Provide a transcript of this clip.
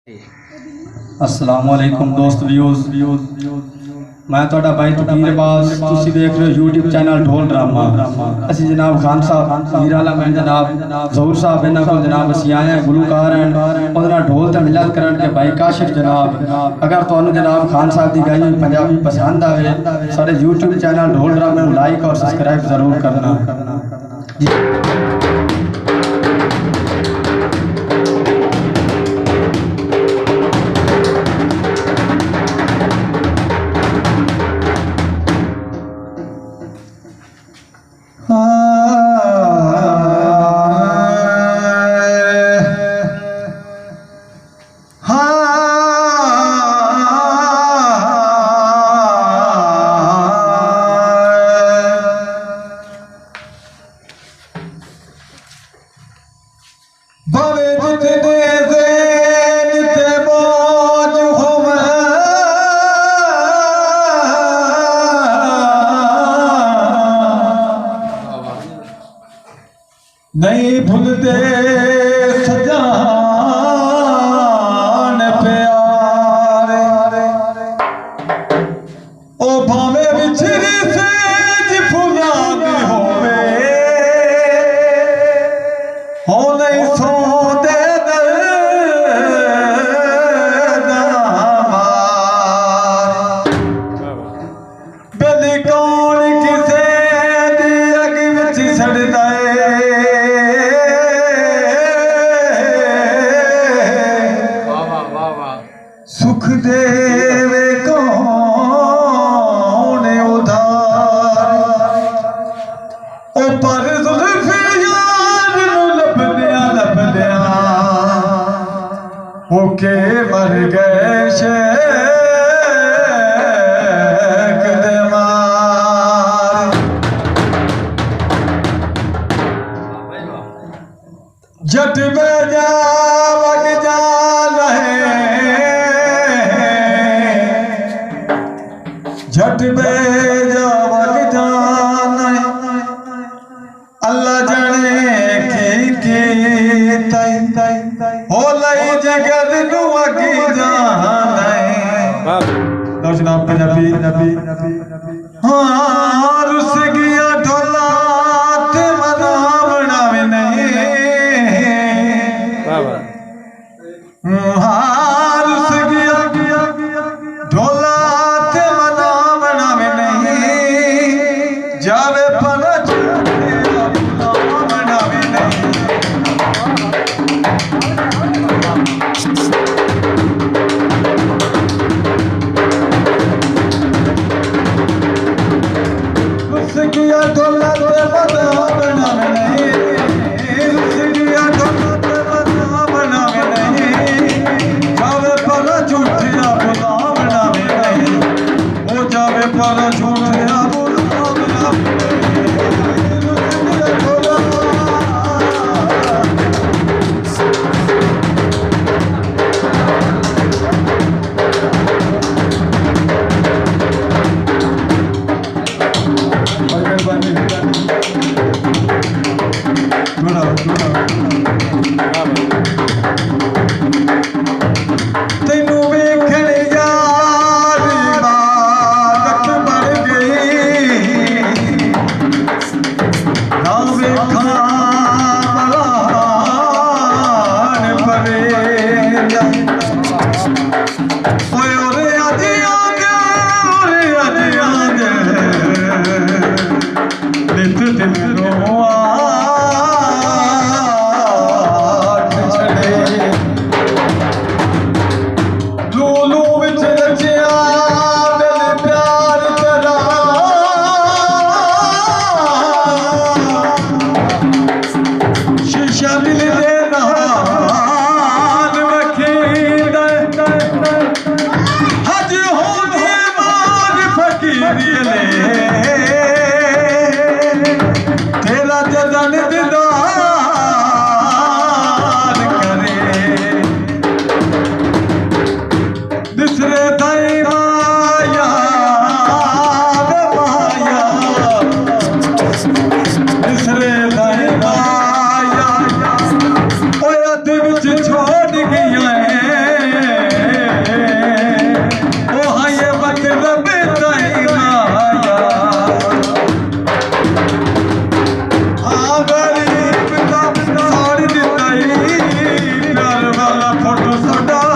अस्सलामुअलैकुम दोस्त व्यूज़ मैं तुहाडा भाई तकीर अब्बास तुसीं देख रहे हो यूट्यूब चैनल ढोल ड्रामा। असी जनाब खान साहब मीर आलम हैं जनाब ज़हूर साहब इन्हां कोल जनाब असी आए हैं गुलकार हैं उहदे नाल ढोल ते मिलत करन के भाई काशिफ जनाब। अगर तुहानू जनाब खान साहब की गाई हुई पंजाबी पसंद आए साडे यूट्यूब चैनल ढोल ड्रामे नू लाइक और सबसक्राइब जरूर करना जी। नहीं भूलते सजान प्यारे ओ भावे विछड़ी से फुलानी होवे हो नहीं सोते बेली कौन किसे दी अग विच सड़दा सुख देवे कौन उधार ओ पर जुल्फ़ यार नू लभदिया ओके मर गए शेख दे मार जट बजा वग जा झट बेजा वग जाना अल्लाह जाने की तई हो लई जगत नू वग जाना लो जनाब पंजाबी हाँ रुस गया ढोला ते मना बनावे नहीं हाँ रुस गया ढोला जावे पना मनावे नहीं रुस गया ढोला ते मना बनावे नहीं रुस गया ढोला ते मना बनावे नहीं जावे पना झूठिया बुला बनावे नहीं ओ जावे पना झूठिया तेनू वेखण यार इबादत बन गई ना वेखा मलान परे ओए ओरे अज आ गए नित दिल रोआ शीशा दिल दे नहान वखींदा साडा